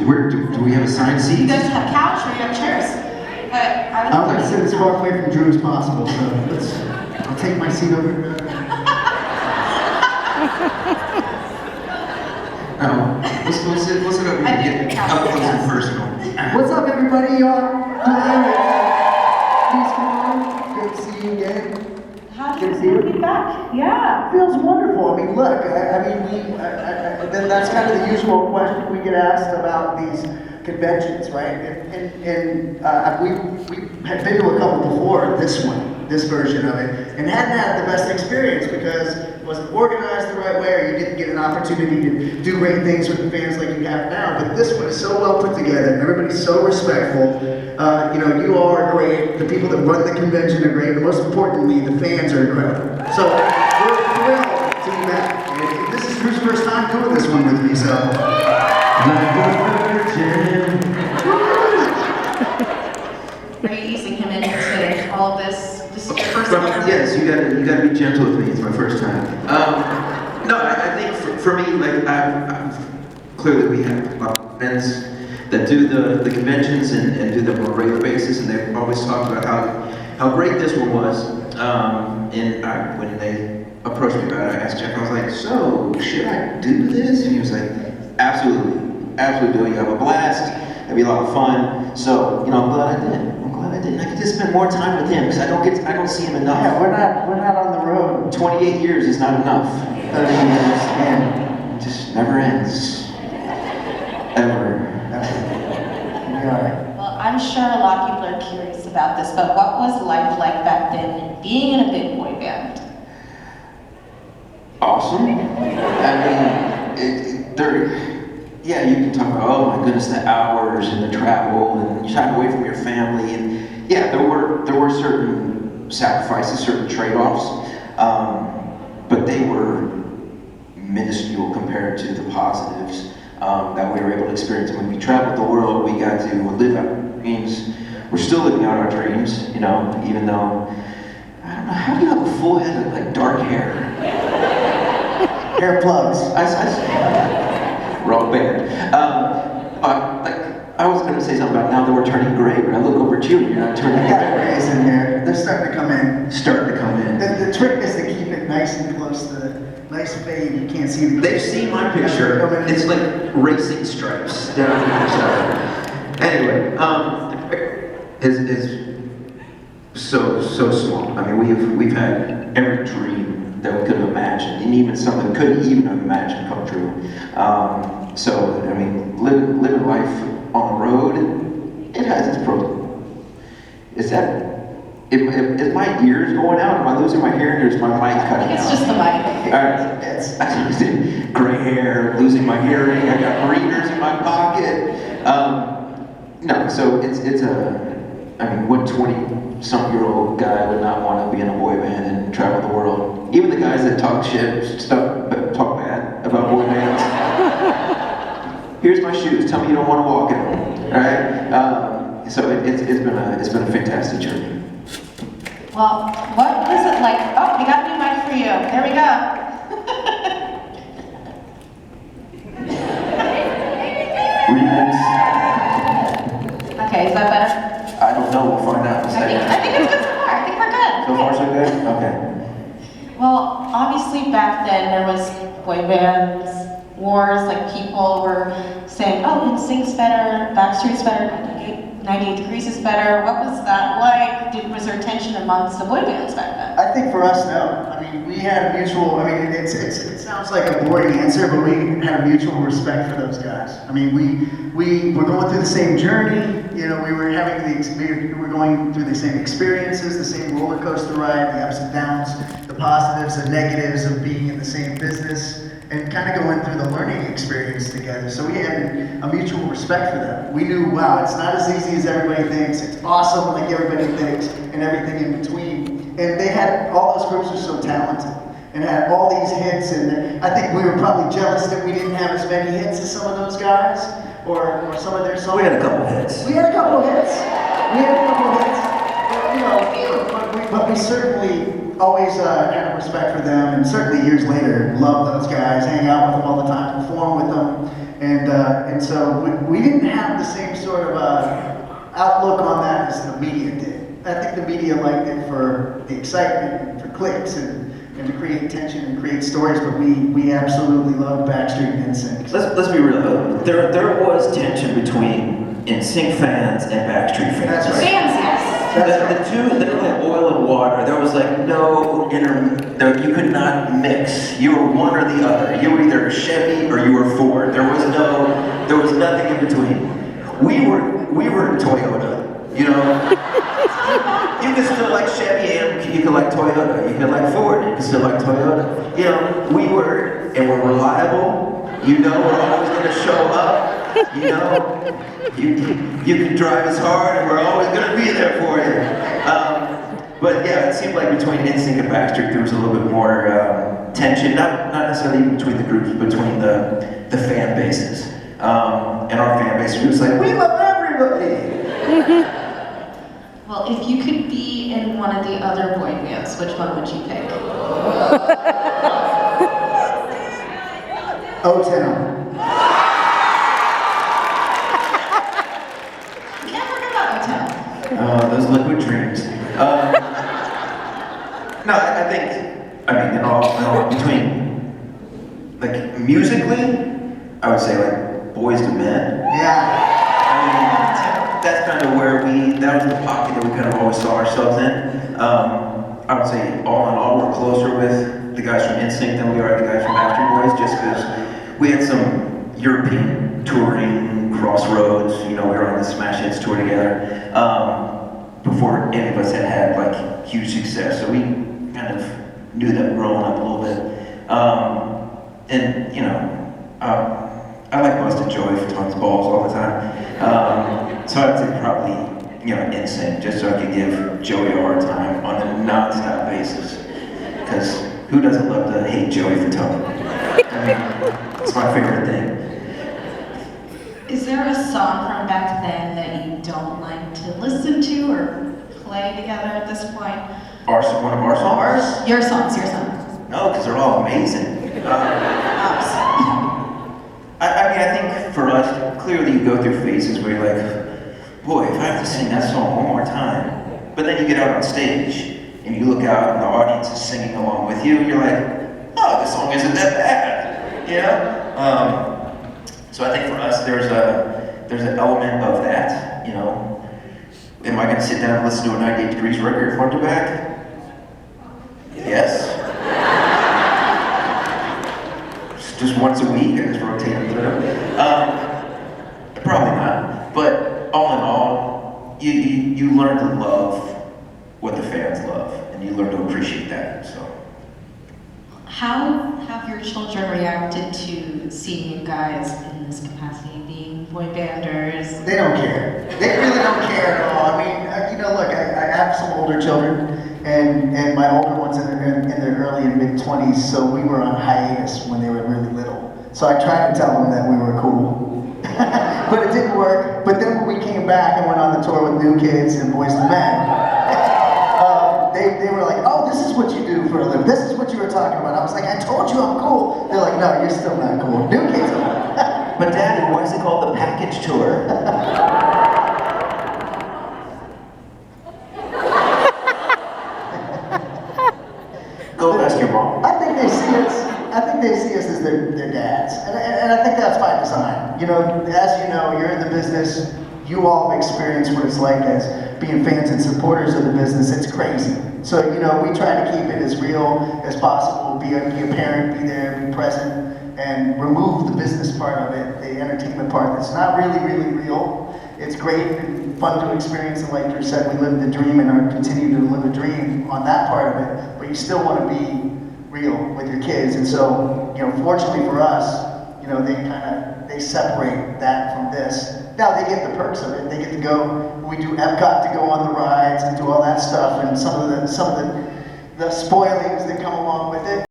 Do we have assigned You seats? guys have couch or you have chairs? I want to sit as far away from Drew as possible, so I'll take my seat over here. We'll sit over here and get up close and personal. What's up, everybody? Please come on. Good to see you again. How do you feel to be back? Yeah. It feels wonderful. I mean, look, that's kind of the usual question we get asked about these conventions, right? And we had been to a couple before this version of it, and hadn't had the best experience because it wasn't organized the right way, or you didn't get an opportunity to do great things with the fans like you have now. But this one is so well put together, and everybody's so respectful. You all are great. The people that run the convention are great, and most importantly, the fans are incredible. So we're thrilled to be back. And this is Drew's first time doing this one with me, so. Are you easing him into all of this? This is your first time? Yes, you gotta be gentle with me. It's my first time. No, I think for me, like, clearly we have a lot of friends that do the conventions and do them on a regular basis, and they've always talked about how great this one was. When they approached me about it, I asked Jeff, I was like, so, should I do this? And he was like, absolutely do it. You have a blast. It'd be a lot of fun. So, I'm glad I did. And I could just spend more time with him because I don't see him enough. Yeah, we're not on the road. 28 years is not enough. 30 years, and It just never ends. Ever. Well, I'm sure a lot of people are curious about this, but what was life like back then being in a big boy band? Awesome. I mean, yeah, you can talk about, oh my goodness, the hours and the travel and time away from your family, and yeah, there were certain sacrifices, certain trade-offs, but they were minuscule compared to the positives that we were able to experience. When we traveled the world, we got to live out our dreams. We're still living out our dreams, even though, I don't know, how do you have a full head of like dark hair? hair plugs. Wrong band. I was going to say something about now that we're turning gray, but I look over at you and you're not turning I got gray. grays in there. They're starting to come in. Starting to come in. The trick is to keep it nice and close to the nice fade. You can't see the. They've seen my picture. It's like racing stripes down the side. Anyway, is so small. I mean, we've had every dream that we could have imagined, and even something we couldn't even have imagined come true. So I mean, living life on the road, it has its pros. Is my ears going out? Am I losing my hearing, or is my mic cutting out? It's just the mic. All right, it's gray hair, losing my hearing. I got readers in my pocket. No, so it's I mean, what 20-something-year-old guy would not want to be in a boy band and travel the world? Even the guys that talk bad about boy bands. Here's my shoes. Tell me you don't want to walk in them. All right. So it's been a fantastic journey. Well, what was it like? Oh, we got a new mic for you. There we go. Remix. Okay, is that better? I don't know. We'll find out in a second. I think it's good so far. I think we're good. So far, so good? Okay. Well, obviously back then there was boy bands, wars, like people were saying, oh, NSYNC's better, Backstreet's better, 98 Degrees is better. What was that like? Was there tension amongst the boy bands back then? I think for us, no. I mean, we had a mutual. I mean, it sounds like a boring answer, but we had a mutual respect for those guys. I mean, we were going through the same journey. We were we were going through the same experiences, the same roller coaster ride, the ups and downs, the positives and negatives of being in the same business, and kind of going through the learning experience together. So we had a mutual respect for them. We knew, wow, it's not as easy as everybody thinks. It's awesome like everybody thinks, and everything in between. And they had, all those groups are so talented, and had all these hits, and I think we were probably jealous that we didn't have as many hits as some of those guys, or some of their songs. We had a couple hits. We had a couple hits. But we certainly always had a respect for them, and certainly years later, love those guys, hang out with them all the time, perform with them, And so we didn't have the same sort of outlook on that as the media did. I think the media liked it for the excitement, and for clicks, and to create tension and create stories, but we absolutely loved Backstreet and NSYNC. Let's be real though. There was tension between NSYNC fans and Backstreet fans. That's right. Fans, yes. That's The two, they were like oil and water. There was like no you could not mix. You were one or the other. You were either Chevy or you were Ford. There was nothing in between. We were Toyota, you know? You can still like Chevy and you can like Toyota. You can like Ford, you can still like Toyota. You know, we're reliable. You know we're always gonna show up. You know, you can drive us hard and we're always gonna be there for you. But yeah, it seemed like between NSYNC and Backstreet there was a little bit more tension, not necessarily between the groups, but between the fan bases. And our fan base was like, we love everybody! Well, if you could be in one of the other boy bands, which one would you pick? O-Town. You can't forget about O-Town. Those liquid dreams. No, I think, in all, between, like, musically, I would say, like, Boys to Men. Yeah. That's kind of where that was the pocket that we kind of always saw ourselves in. I would say, all in all, we're closer with the guys from NSYNC than we are the guys from Backstreet Boys, just because we had some European touring, Crossroads, you know, we were on the Smash Hits tour together, before any of us had like huge success. So we kind of knew them growing up a little bit. And, you know, I like busting Joey for Tony's balls all the time. So I'd say probably, you know, NSYNC, just so I could give Joey a hard time on a non-stop basis. Because who doesn't love to hate Joey for Tony? I mean, it's my favorite thing. Is there a song from back then that you don't like to listen to or play together at this point? One of our songs? Your songs. No, because they're all amazing. I think for us, clearly you go through phases where you're like, boy, if I have to sing that song one more time. But then you get out on stage and you look out and the audience is singing along with you and you're like, oh, this song isn't that bad, you know? So I think for us, there's an element of that, you know? Am I gonna sit down and listen to a 98 Degrees record front to back? Yes. Just once a week, I just rotate them through. Probably not. But all in all, you learn to love what the fans love, and you learn to appreciate that. So. How have your children reacted to seeing you guys in this capacity, being boy banders? They don't care. They really don't care at all. I mean, you know, look, I have some older children, and my older ones in their early and mid-20s, so we were on hiatus when they were really little. So I tried to tell them that we were cool. But it didn't work. But then when we came back and went on the tour with New Kids and Boys to Men, they were like, oh, this is what you do for a living. This is what you were talking about. I was like, I told you I'm cool. They're like, no, you're still not cool. New Kids are. But Daddy, why is it called the package tour? Go ask your mom. I think they see us as their dads. And I think that's by design. You know, as you know, you're in the business, you all have experienced what it's like as being fans and supporters of the business. It's crazy. So, you know, we try to keep it as real as possible, be a parent, be there, be present, and remove the business part of it, the entertainment part that's not really real. It's great and fun to experience, and like you said, we live the dream and are continuing to live a dream on that part of it, but you still want to be real with your kids. And so, you know, fortunately for us, you know, they separate that from this. Now they get the perks of it. They get to go, we do Epcot to go on the rides and do all that stuff, and some of the spoilings that come along with it.